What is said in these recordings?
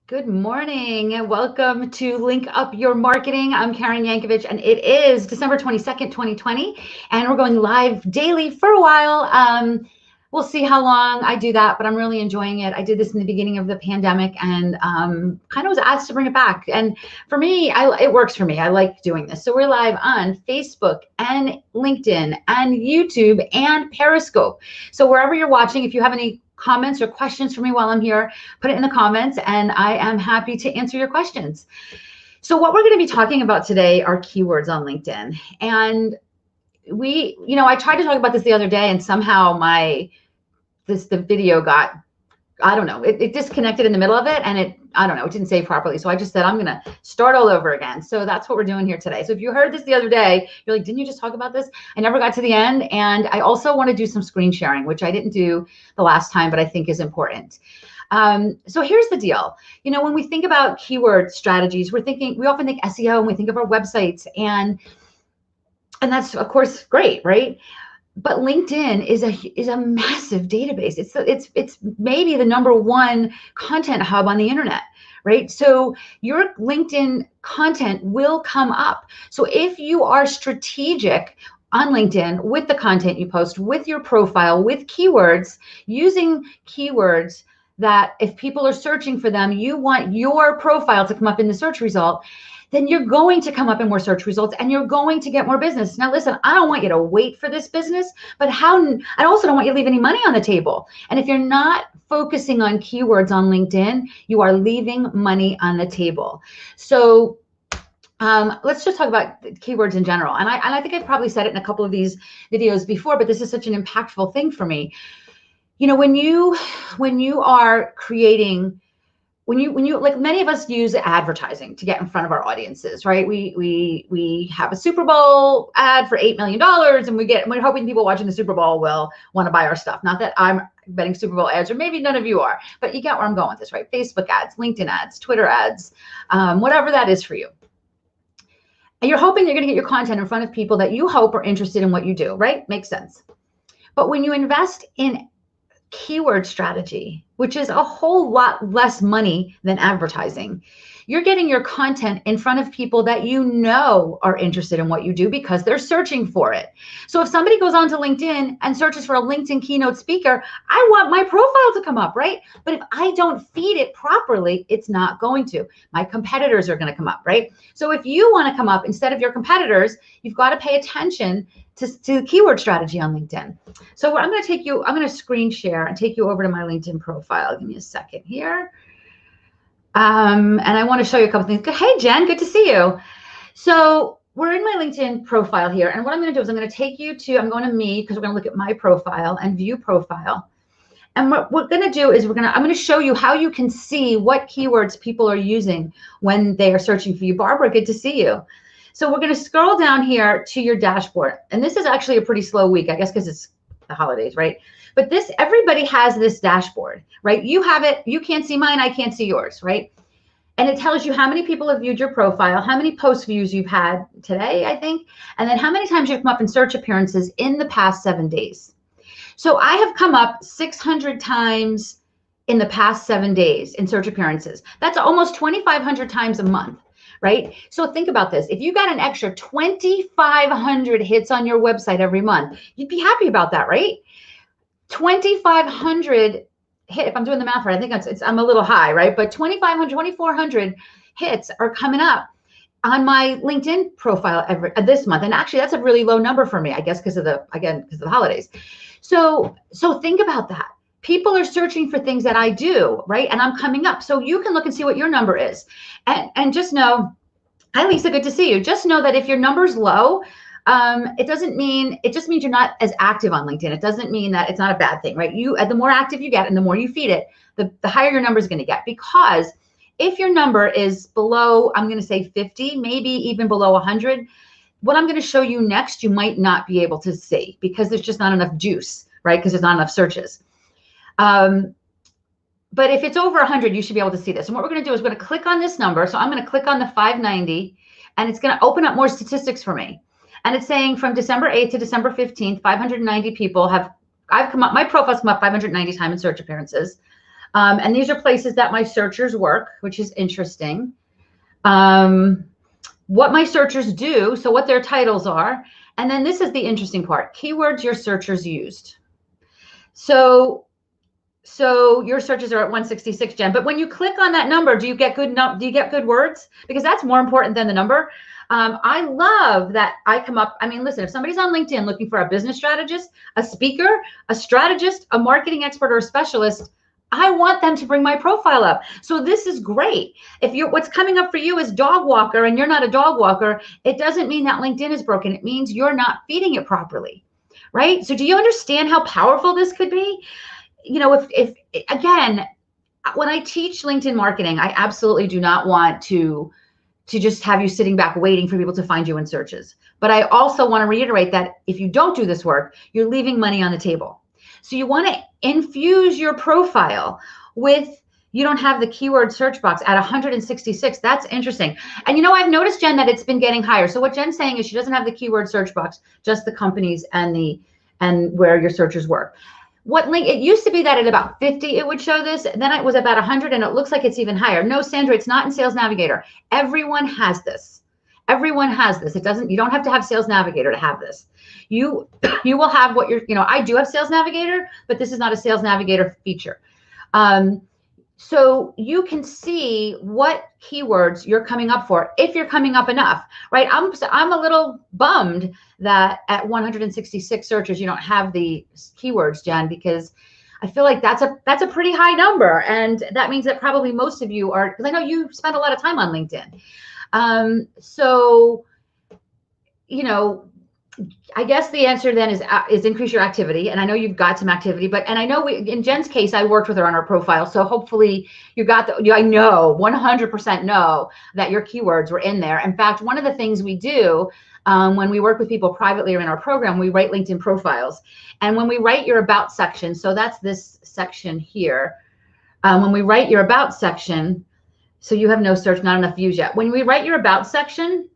Good morning and welcome to Link Up Your Marketing. I'm Karen Yankovich and it is December 22nd, 2020, and we're going live daily for a while. We'll see how long I do that, but I'm really enjoying it. I did this in the beginning of the pandemic and kind of was asked to bring it back. And for me, it works for me. I like doing this. So we're live on Facebook and LinkedIn and YouTube and Periscope. So wherever you're watching, if you have any comments or questions for me while I'm here, put it in the comments and I am happy to answer your questions. So what we're going to be talking about today are keywords on LinkedIn. And I tried to talk about this the other day and somehow the video got, I don't know, it disconnected in the middle of it and it didn't save properly. So I just said, I'm going to start all over again. So that's what we're doing here today. So if you heard this the other day, you're like, didn't you just talk about this? I never got to the end. And I also want to do some screen sharing, which I didn't do the last time, but I think is important. So here's the deal. When we think about keyword strategies, we often think SEO and we think of our websites and that's of course great, right? But LinkedIn is a massive database. It's maybe the #1 content hub on the internet, right? So your LinkedIn content will come up. So if you are strategic on LinkedIn with the content you post, with your profile, with keywords, using keywords that if people are searching for them, you want your profile to come up in the search result, then you're going to come up in more search results and you're going to get more business. Now, listen, I don't want you to wait for this business, but I also don't want you to leave any money on the table. And if you're not focusing on keywords on LinkedIn, you are leaving money on the table. So let's just talk about keywords in general. And I think I've probably said it in a couple of these videos before, but this is such an impactful thing for me. When you are creating, when you like many of us use advertising to get in front of our audiences, right? We have a Super Bowl ad for $8 million and we're hoping people watching the Super Bowl will want to buy our stuff. Not that I'm betting Super Bowl ads, or maybe none of you are, but you get where I'm going with this, right? Facebook ads, LinkedIn ads, Twitter ads, whatever that is for you. And you're hoping you're going to get your content in front of people that you hope are interested in what you do, right? Makes sense. But when you invest in keyword strategy, which is a whole lot less money than advertising, you're getting your content in front of people that you know are interested in what you do because they're searching for it. So if somebody goes onto LinkedIn and searches for a LinkedIn keynote speaker, I want my profile to come up, right? But if I don't feed it properly, it's not going to. My competitors are going to come up, right? So if you want to come up instead of your competitors, you've got to pay attention to keyword strategy on LinkedIn. So I'm going to screen share and take you over to my LinkedIn profile. Give me a second here. And I want to show you a couple things. Hey, Jen, good to see you. So we're in my LinkedIn profile here. And what I'm going to do is I'm going to take you to, I'm going to me because we're going to look at my profile and view profile. And what we're going to do is I'm going to show you how you can see what keywords people are using when they are searching for you. Barbara, good to see you. So we're going to scroll down here to your dashboard. And this is actually a pretty slow week, I guess, because it's the holidays, right? But everybody has this dashboard, right? You have it. You can't see mine. I can't see yours, right? And it tells you how many people have viewed your profile, how many post views you've had today, I think, and then how many times you've come up in search appearances in the past 7 days. So I have come up 600 times in the past 7 days in search appearances. That's almost 2,500 times a month. Right? So think about this. If you got an extra 2,500 hits on your website every month, you'd be happy about that, right? 2,500 hit, if I'm doing the math right, I think I'm a little high, right? But 2,500, 2,400 hits are coming up on my LinkedIn profile this month. And actually that's a really low number for me, I guess, because of the holidays. So think about that. People are searching for things that I do, right? And I'm coming up. So you can look and see what your number is. And just know, hi, Lisa, good to see you. Just know that if your number's low, it just means you're not as active on LinkedIn. It doesn't mean that it's not a bad thing, right? The more active you get and the more you feed it, the higher your number is going to get. Because if your number is below, I'm going to say 50, maybe even below 100, what I'm going to show you next, you might not be able to see because there's just not enough juice, right? Because there's not enough searches. But if it's over 100, you should be able to see this. And what we're going to do is we're going to click on this number. So I'm going to click on the 590 and it's going to open up more statistics for me. And it's saying from December 8th to December 15th, 590 people my profile's come up 590 times in search appearances. And these are places that my searchers work, which is interesting. What my searchers do, so what their titles are. And then this is the interesting part, keywords your searchers used. So your searches are at 166, Jen, but when you click on that number, do you get good words? Because that's more important than the number. I love that I come up. I mean, listen, if somebody's on LinkedIn looking for a business strategist, a speaker, a strategist, a marketing expert, or a specialist, I want them to bring my profile up. So this is great. If what's coming up for you is dog walker and you're not a dog walker, it doesn't mean that LinkedIn is broken. It means you're not feeding it properly, right? So do you understand how powerful this could be? You know, if again, when I teach LinkedIn marketing, I absolutely do not want to just have you sitting back waiting for people to find you in searches. But I also want to reiterate that if you don't do this work, you're leaving money on the table. So you want to infuse your profile with, you don't have the keyword search box at 166. That's interesting. And you know, I've noticed, Jen, that it's been getting higher. So what Jen's saying is she doesn't have the keyword search box, just the companies and where your searchers work. It used to be that at about 50, it would show this. Then it was about 100, and it looks like it's even higher. No, Sandra, it's not in Sales Navigator. Everyone has this. Everyone has this. You don't have to have Sales Navigator to have this. You will have what I do have Sales Navigator, but this is not a Sales Navigator feature. So you can see what keywords you're coming up for, if you're coming up enough, right? I'm a little bummed that at 166 searches, you don't have the keywords, Jen, because I feel like that's a pretty high number. And that means that probably most of you are, because I know you spend a lot of time on LinkedIn. So, you know, I guess the answer then is increase your activity. And I know you've got some activity, and I know in Jen's case, I worked with her on her profile. So hopefully you got I know 100% know that your keywords were in there. In fact, one of the things we do when we work with people privately or in our program, we write LinkedIn profiles. And when we write your about section, so that's this section here. When we write your about section, so you have no search, not enough views yet. When we write your about section,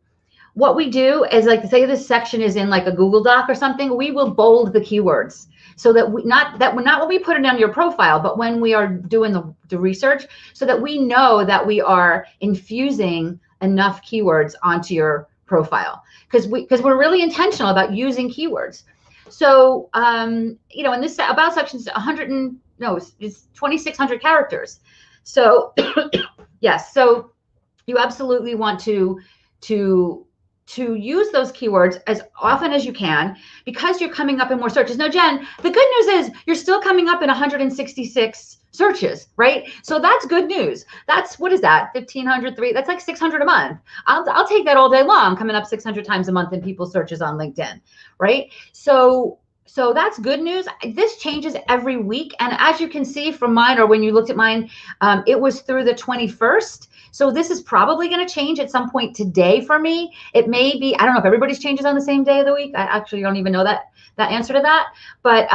what we do is, like, say this section is in like a Google Doc or something, we will bold the keywords so that not when we put it on your profile, but when we are doing the research, so that we know that we are infusing enough keywords onto your profile, because we're really intentional about using keywords. So you know, in this about section is it's 2,600 characters. So yes, so you absolutely want to use those keywords as often as you can, because you're coming up in more searches. Now, Jen, the good news is you're still coming up in 166 searches, right? So that's good news. That's, what is that? 1,500, that's like 600 a month. I'll take that all day long, coming up 600 times a month in people's searches on LinkedIn, right? So that's good news. This changes every week. And as you can see from mine, or when you looked at mine, it was through the 21st. So this is probably going to change at some point today for me. It may be, I don't know if everybody's changes on the same day of the week. I actually don't even know that answer to that, but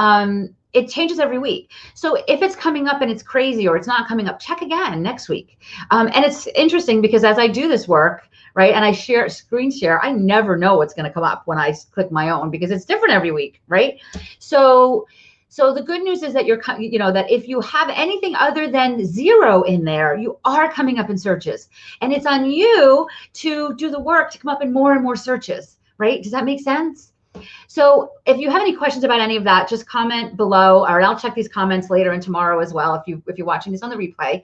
it changes every week. So if it's coming up and it's crazy, or it's not coming up, check again next week. And it's interesting because as I do this work, right, and I screen share, I never know what's going to come up when I click my own, because it's different every week, right? So the good news is that that if you have anything other than 0 in there, you are coming up in searches, and it's on you to do the work to come up in more and more searches, right? Does that make sense? So if you have any questions about any of that, just comment below, or I'll check these comments later and tomorrow as well, if you're watching this on the replay.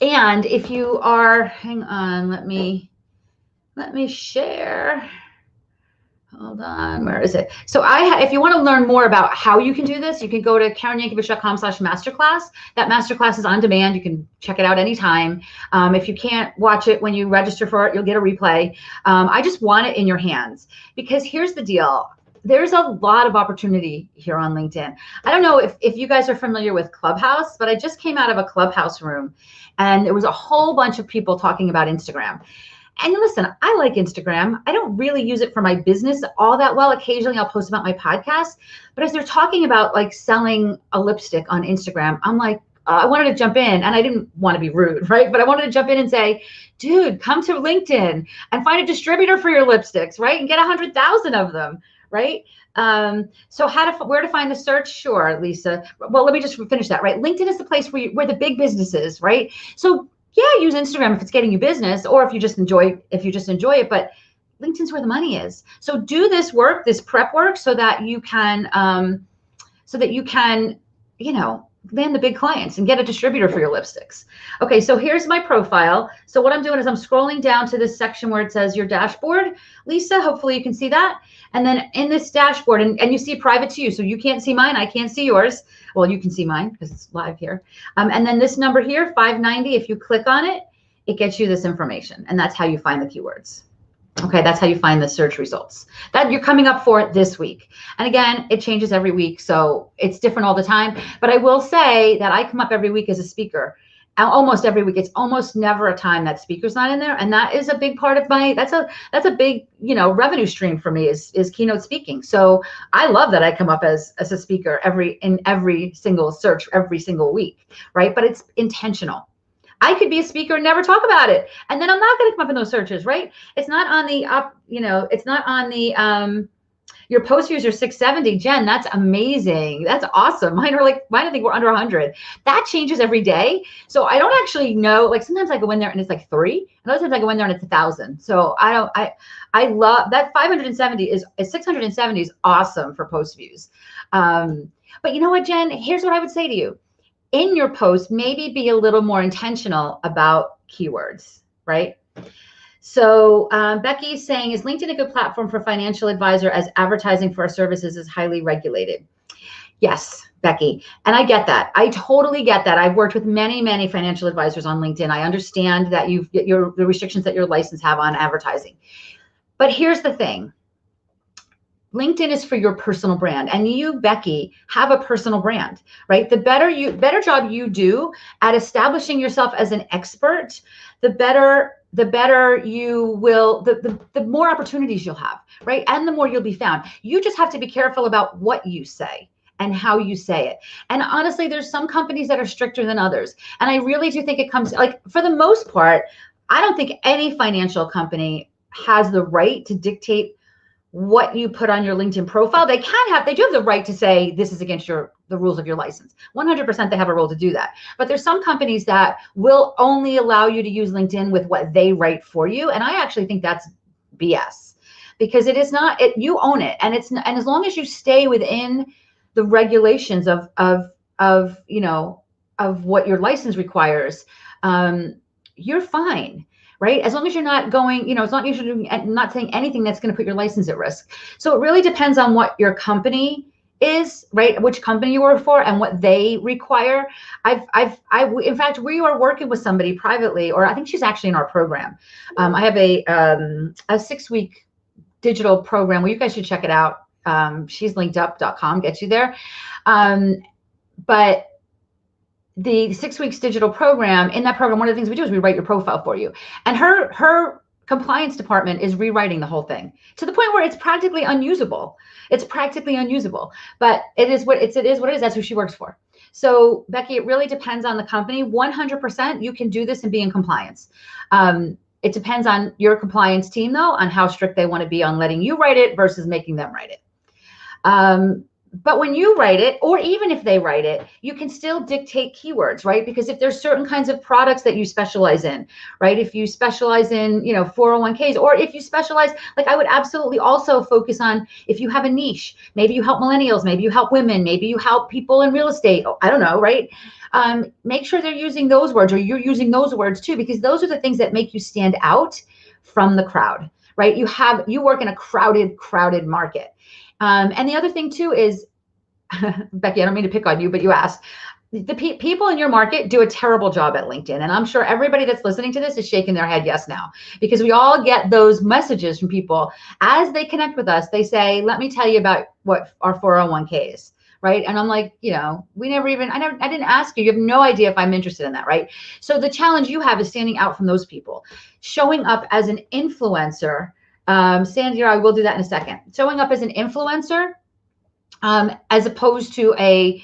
And if you are, hang on, let me share. Hold on, where is it? So if you want to learn more about how you can do this, you can go to KarenYankovich.com/masterclass. That masterclass is on demand. You can check it out anytime. If you can't watch it when you register for it, you'll get a replay. I just want it in your hands, because here's the deal. There's a lot of opportunity here on LinkedIn. I don't know if you guys are familiar with Clubhouse, but I just came out of a Clubhouse room, and there was a whole bunch of people talking about Instagram. And listen, I like Instagram. I don't really use it for my business all that well. Occasionally I'll post about my podcast, but as they're talking about like selling a lipstick on Instagram, I'm like, I wanted to jump in, and I didn't want to be rude, right? But I wanted to jump in and say, dude, come to LinkedIn and find a distributor for your lipsticks, right? And get 100,000 of them, right? So where to find the search? Sure, Lisa. Well, let me just finish that, right? LinkedIn is the place where the big business is, right? So yeah, use Instagram if it's getting you business, or if you just enjoy it, but LinkedIn's where the money is. So do this work, this prep work, so that you can, you know, land the big clients and get a distributor for your lipsticks. Okay, so here's my profile. So what I'm doing is I'm scrolling down to this section where it says your dashboard. Lisa, hopefully you can see that. And then in this dashboard, and you see private to you, so you can't see mine, I can't see yours. Well, you can see mine because it's live here. And then this number here, 590, if you click on it, it gets you this information. And that's how you find the keywords. Okay, that's how you find the search results that you're coming up for this week. And again, it changes every week, so it's different all the time. But I will say that I come up every week as a speaker, almost every week. It's almost never a time that speaker's not in there, and that is a big part of my. That's a big, you know, revenue stream for me is keynote speaking. So I love that I come up as a speaker in every single search every single week, right? But it's intentional. I could be a speaker and never talk about it, and then I'm not going to come up in those searches, right? It's not on the up, you know, it's not on the your post views are 670. Jen, that's amazing. That's awesome. Mine, I think we're under 100. That changes every day. So I don't actually know, like sometimes I go in there and it's like 3, and other times I go in there and it's 1,000. So I love that 670 is awesome for post views. But you know what, Jen, here's what I would say to you. In your post, maybe be a little more intentional about keywords, right? So Becky's saying, is LinkedIn a good platform for financial advisor as advertising for our services is highly regulated? Yes, Becky. And I get that. I totally get that. I've worked with many, many financial advisors on LinkedIn. I understand that the restrictions that your license have on advertising. But here's the thing. LinkedIn is for your personal brand, and you, Becky, have a personal brand, right? The better job you do at establishing yourself as an expert, the better you will, the more opportunities you'll have, right? And the more you'll be found. You just have to be careful about what you say and how you say it. And honestly, there's some companies that are stricter than others. And I really do think it comes, like, for the most part, I don't think any financial company has the right to dictate what you put on your LinkedIn profile. They do have the right to say this is against the rules of your license. 100% they have a role to do that. But there's some companies that will only allow you to use LinkedIn with what they write for you. And I actually think that's BS, because it is not, you own it. And as long as you stay within the regulations of you know, of what your license requires, you're fine. Right? As long as you're not going, you know, as long as you're not saying anything that's going to put your license at risk. So it really depends on what your company is, right? Which company you work for and what they require. In fact, we are working with somebody privately, or I think she's actually in our program. I have a 6-week digital program where you guys should check it out. She's linkedup.com, gets you there. But the 6 weeks digital program, in that program, one of the things we do is we write your profile for you. And her compliance department is rewriting the whole thing to the point where it's practically unusable. It's practically unusable, but it is what it is. That's who she works for. So Becky, it really depends on the company. 100% you can do this and be in compliance. It depends on your compliance team, though, on how strict they want to be on letting you write it versus making them write it. But when you write it, or even if they write it, you can still dictate keywords, right? Because if there's certain kinds of products that you specialize in, right? If you specialize in, you know, 401ks, or if you specialize, like I would absolutely also focus on if you have a niche, maybe you help millennials, maybe you help women, maybe you help people in real estate. I don't know, right? Make sure they're using those words, or you're using those words too, because those are the things that make you stand out from the crowd, right? You work in a crowded market. And the other thing too is, Becky, I don't mean to pick on you, but you asked. The people in your market do a terrible job at LinkedIn. And I'm sure everybody that's listening to this is shaking their head yes now, because we all get those messages from people as they connect with us. They say, let me tell you about what our 401k is, right? And I'm like, you know, I didn't ask you. You have no idea if I'm interested in that, right? So the challenge you have is standing out from those people, showing up as an influencer. Sandy, I will do that in a second. Showing up as an influencer, as opposed to a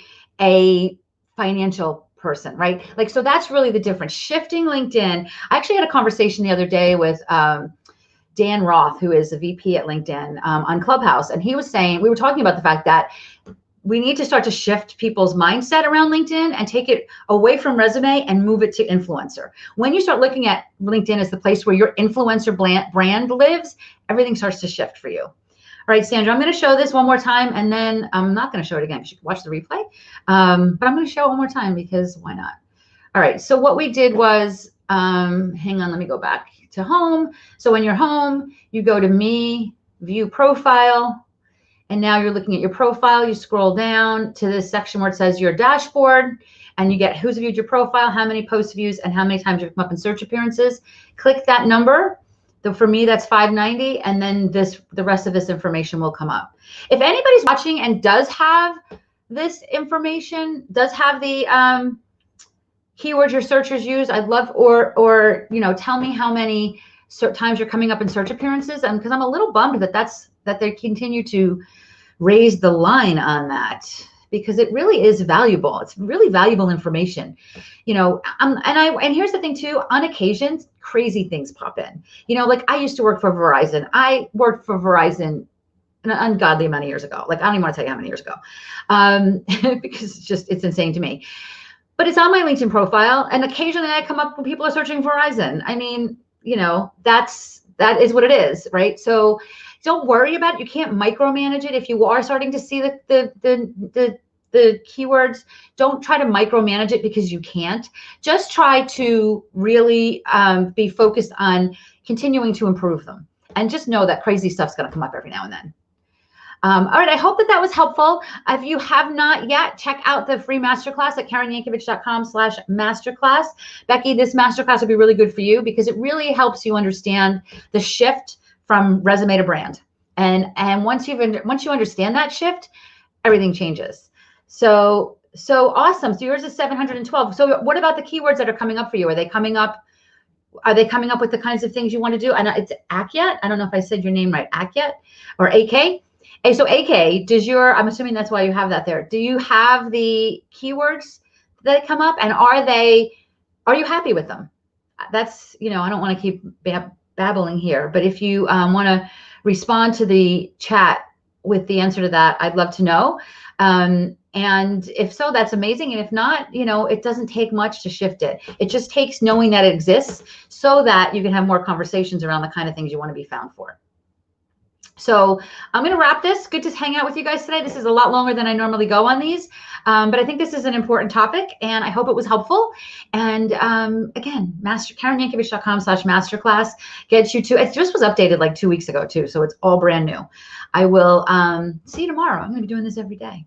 financial person, right? Like, so that's really the difference. Shifting LinkedIn. I actually had a conversation the other day with Dan Roth, who is a VP at LinkedIn, on Clubhouse. And he was saying, we were talking about the fact that we need to start to shift people's mindset around LinkedIn and take it away from resume and move it to influencer. When you start looking at LinkedIn as the place where your influencer brand lives, everything starts to shift for you. All right, Sandra, I'm going to show this one more time, and then I'm not going to show it again because you can watch the replay. But I'm going to show it one more time because why not? All right, so what we did was, hang on, let me go back to home. So when you're home, you go to Me, View Profile, and now you're looking at your profile. You scroll down to this section where it says your dashboard, and you get who's viewed your profile, how many post views, and how many times you've come up in search appearances. Click that number. For me, that's 590, and then the rest of this information will come up. If anybody's watching and does have this information, does have the keywords your searchers use, I'd love, or tell me how many times you're coming up in search appearances, because I'm a little bummed that they continue to raise the line on that, because it really is valuable. It's really valuable information, and here's the thing too, on occasions, crazy things pop in, like I used to work for Verizon. I worked for Verizon an ungodly amount of years ago. Like, I don't even want to tell you how many years ago, because it's insane to me, but it's on my LinkedIn profile. And occasionally I come up when people are searching Verizon. I mean, that is what it is, right? So don't worry about it. You can't micromanage it. If you are starting to see the keywords, don't try to micromanage it, because you can't. Just try to really be focused on continuing to improve them, and just know that crazy stuff's going to come up every now and then. All right, I hope that was helpful. If you have not yet, check out the free masterclass at KarenYankovich.com/masterclass. Becky, this masterclass would be really good for you, because it really helps you understand the shift from resume to brand. And once you understand that shift, everything changes. So awesome. So yours is 712. So what about the keywords that are coming up for you? Are they coming up with the kinds of things you want to do? And it's Akyat. I don't know if I said your name right. Akyat or AK? Hey, so AK, I'm assuming that's why you have that there. Do you have the keywords that come up, and are you happy with them? That's, I don't want to keep babbling here, but if you want to respond to the chat with the answer to that, I'd love to know. And if so, that's amazing. And if not, it doesn't take much to shift it. It just takes knowing that it exists so that you can have more conversations around the kind of things you want to be found for. So I'm going to wrap this. Good to hang out with you guys today. This is a lot longer than I normally go on these, but I think this is an important topic, and I hope it was helpful. And again, KarenYankovich.com/masterclass gets you to, it just was updated like 2 weeks ago too, so it's all brand new. I will see you tomorrow. I'm going to be doing this every day.